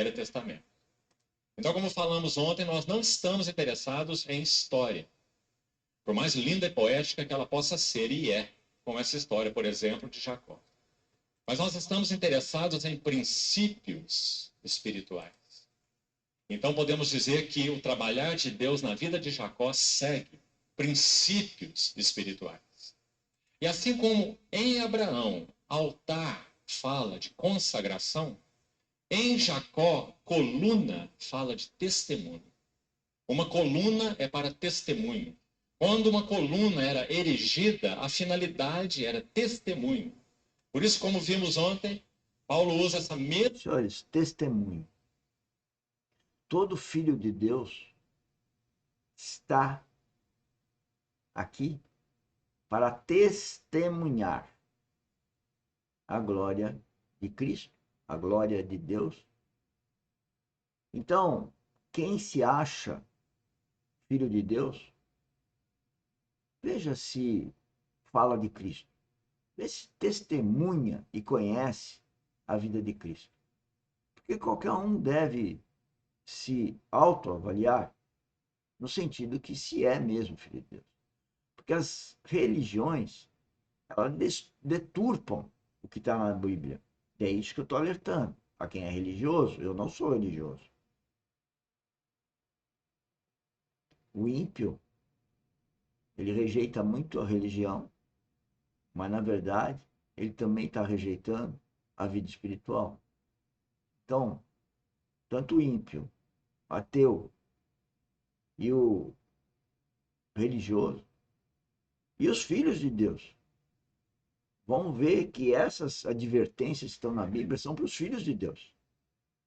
Velho Testamento. Então, como falamos ontem, nós não estamos interessados em história. Por mais linda e poética que ela possa ser, e é, como essa história, por exemplo, de Jacó. Mas nós estamos interessados em princípios espirituais. Então podemos dizer que o trabalhar de Deus na vida de Jacó segue princípios espirituais. E assim como em Abraão, altar fala de consagração, em Jacó, coluna fala de testemunho. Uma coluna é para testemunho. Quando uma coluna era erigida, a finalidade era testemunho. Por isso, como vimos ontem, Paulo usa essa mesma... Senhores, testemunho. Todo filho de Deus está aqui para testemunhar a glória de Cristo, a glória de Deus. Então, quem se acha filho de Deus, veja se fala de Cristo, vê se testemunha e conhece a vida de Cristo. Porque qualquer um deve se autoavaliar no sentido que se é mesmo filho de Deus. Porque as religiões, elas deturpam o que está na Bíblia. É isso que eu estou alertando. A quem é religioso, eu não sou religioso. O ímpio, ele rejeita muito a religião, mas na verdade, ele também está rejeitando a vida espiritual. Então, tanto o ímpio, ateu e o religioso, e os filhos de Deus, vão ver que essas advertências que estão na Bíblia são para os filhos de Deus.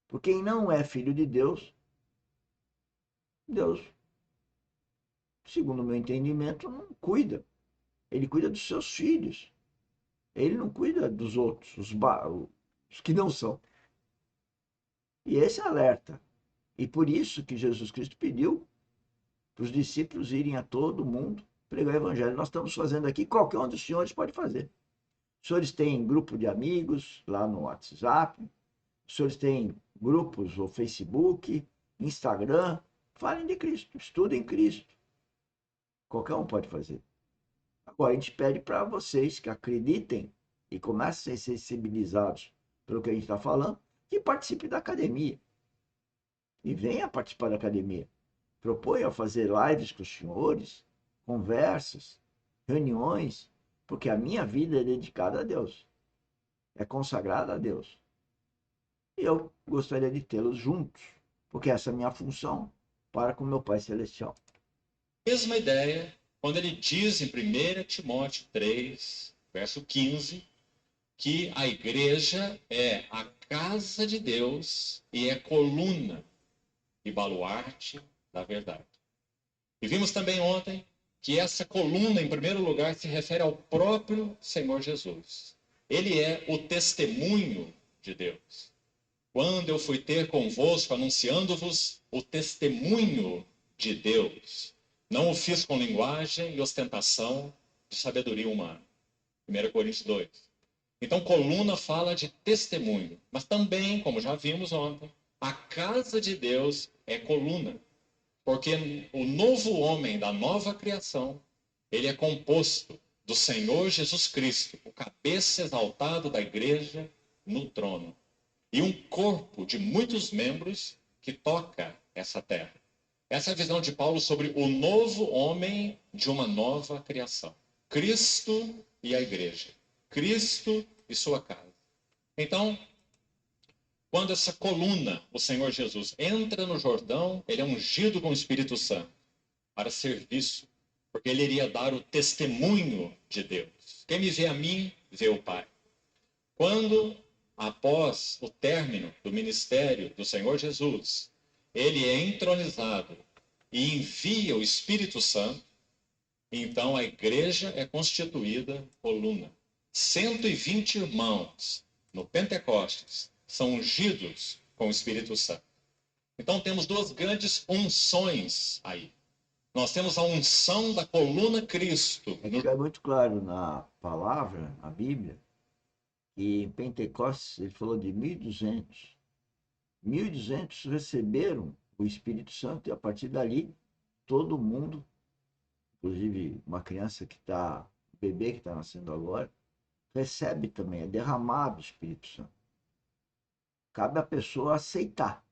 Porque quem não é filho de Deus, Deus, segundo o meu entendimento, não cuida. Ele cuida dos seus filhos. Ele não cuida dos outros, os que não são. E esse é alerta. E por isso que Jesus Cristo pediu para os discípulos irem a todo mundo pregar o evangelho. Nós estamos fazendo aqui, qualquer um dos senhores pode fazer. Os senhores têm grupo de amigos lá no WhatsApp, os senhores têm grupos no Facebook, Instagram. Falem de Cristo, estudem Cristo. Qualquer um pode fazer. Agora, a gente pede para vocês que acreditem e comecem a ser sensibilizados pelo que a gente está falando, que participem da academia. E venha participar da academia. Proponha fazer lives com os senhores, conversas, reuniões, porque a minha vida é dedicada a Deus, é consagrada a Deus. E eu gostaria de tê-los juntos, porque essa é a minha função para com meu Pai Celestial. Mesma ideia quando ele diz em 1 Timóteo 3, verso 15, que a igreja é a casa de Deus e é coluna e baluarte da verdade. E vimos também ontem que essa coluna, em primeiro lugar, se refere ao próprio Senhor Jesus. Ele é o testemunho de Deus. Quando eu fui ter convosco, anunciando-vos o testemunho de Deus, não o fiz com linguagem e ostentação de sabedoria humana. 1 Coríntios 2. Então, coluna fala de testemunho, mas também, como já vimos ontem, a casa de Deus é coluna, porque o novo homem da nova criação, ele é composto do Senhor Jesus Cristo, o cabeça exaltado da igreja no trono, e um corpo de muitos membros que toca essa terra. Essa é a visão de Paulo sobre o novo homem de uma nova criação. Cristo e a igreja. Cristo e sua casa. Então, quando essa coluna, o Senhor Jesus, entra no Jordão, ele é ungido com o Espírito Santo para serviço, porque ele iria dar o testemunho de Deus. Quem me vê a mim, vê o Pai. Quando, após o término do ministério do Senhor Jesus, ele é entronizado e envia o Espírito Santo, então a igreja é constituída coluna. 120 irmãos no Pentecostes são ungidos com o Espírito Santo. Então temos duas grandes unções aí. Nós temos a unção da coluna Cristo. É muito claro na palavra, na Bíblia, que em Pentecostes ele falou de 1.200 1.200 receberam o Espírito Santo e a partir dali todo mundo, inclusive uma criança que está, bebê que está nascendo agora, recebe também, é derramado o Espírito Santo. Cabe à pessoa aceitar,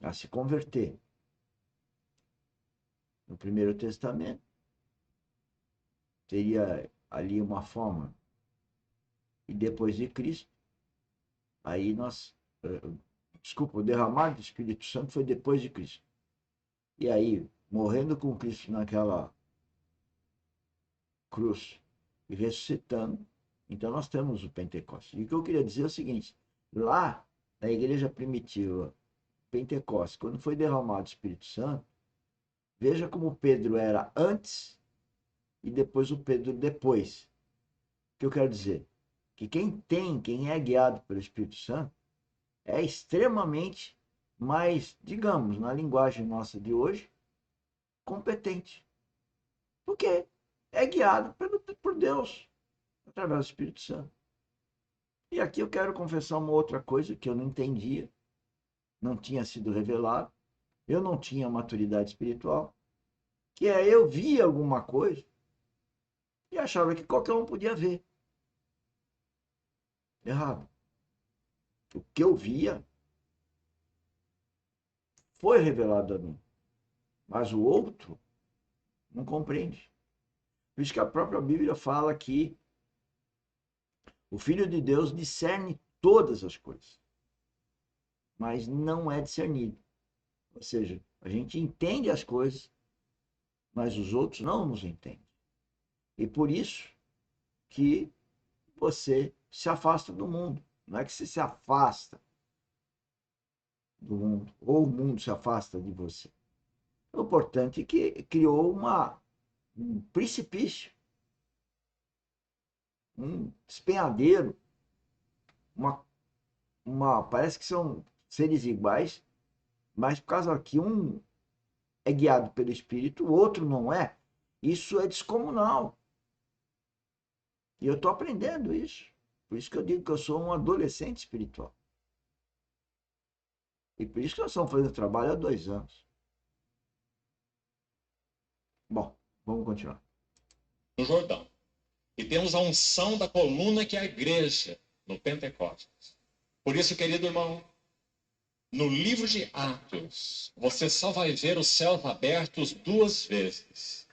a se converter. No Primeiro Testamento, teria ali uma forma, e depois de Cristo, aí nós, desculpa, o derramar do Espírito Santo foi depois de Cristo. E aí, morrendo com Cristo naquela cruz e ressuscitando, então nós temos o Pentecostes. E o que eu queria dizer é o seguinte, lá na igreja primitiva, Pentecostes, quando foi derramado o Espírito Santo, veja como Pedro era antes e depois o Pedro depois. O que eu quero dizer? Que quem é guiado pelo Espírito Santo, é extremamente mais, digamos, na linguagem nossa de hoje, competente. Porque é guiado por Deus, através do Espírito Santo. E aqui eu quero confessar uma outra coisa que eu não entendia, não tinha sido revelado, eu não tinha maturidade espiritual, que é eu via alguma coisa e achava que qualquer um podia ver. Errado. O que eu via foi revelado a mim, mas o outro não compreende. Por isso que a própria Bíblia fala que o Filho de Deus discerne todas as coisas, mas não é discernido. Ou seja, a gente entende as coisas, mas os outros não nos entendem. E por isso que você se afasta do mundo. Não é que você se afasta do mundo, ou o mundo se afasta de você. O importante é que criou um precipício, um despenhadeiro, parece que são seres iguais, mas por causa que um é guiado pelo Espírito, o outro não é, isso é descomunal. E eu estou aprendendo isso. Por isso que eu digo que eu sou um adolescente espiritual. E por isso que nós estamos fazendo trabalho há 2 anos. Bom, vamos continuar. No Jordão. E temos a unção da coluna que é a igreja no Pentecostes. Por isso, querido irmão, no livro de Atos, você só vai ver os céus abertos 2 vezes.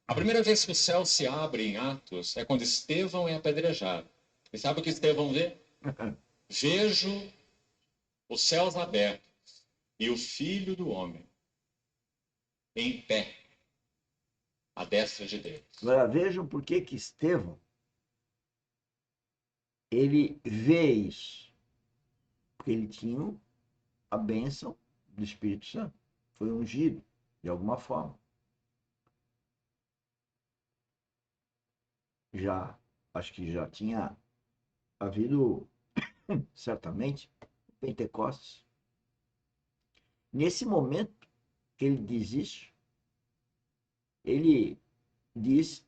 A primeira vez que o céu se abre em Atos é quando Estevão é apedrejado. E sabe o que Estevão vê? Vejo os céus abertos e o Filho do Homem em pé, à destra de Deus. Agora vejam por que Estevão ele vê isso. Porque ele tinha a bênção do Espírito Santo. Foi ungido, de alguma forma. Acho que já tinha havido, certamente, Pentecostes. Nesse momento que ele diz isso, ele diz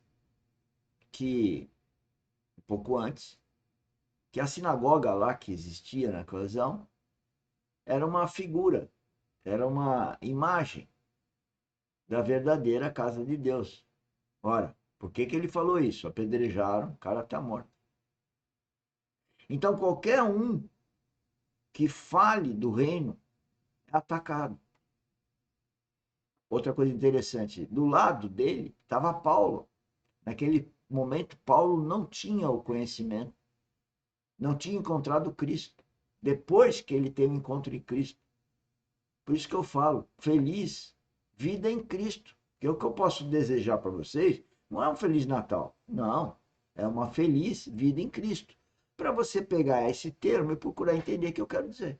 que, um pouco antes, que a sinagoga lá que existia na ocasião era uma figura, era uma imagem da verdadeira casa de Deus. Ora, por que ele falou isso? Apedrejaram, o cara está morto. Então, qualquer um que fale do reino é atacado. Outra coisa interessante, do lado dele estava Paulo. Naquele momento, Paulo não tinha o conhecimento, não tinha encontrado Cristo. Depois que ele teve o encontro em Cristo. Por isso que eu falo, feliz vida em Cristo. Que é o que eu posso desejar para vocês, não é um Feliz Natal, não. É uma feliz vida em Cristo. Para você pegar esse termo e procurar entender o que eu quero dizer.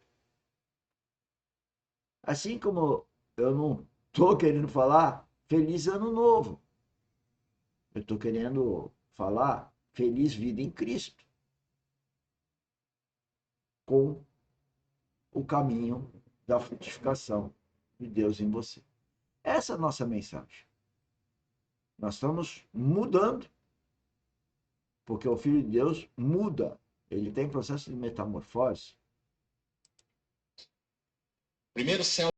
Assim como eu não estou querendo falar feliz ano novo. Eu estou querendo falar feliz vida em Cristo. Com o caminho da frutificação de Deus em você. Essa é a nossa mensagem. Nós estamos mudando, porque o Filho de Deus muda. Ele tem processo de metamorfose. primeiro céu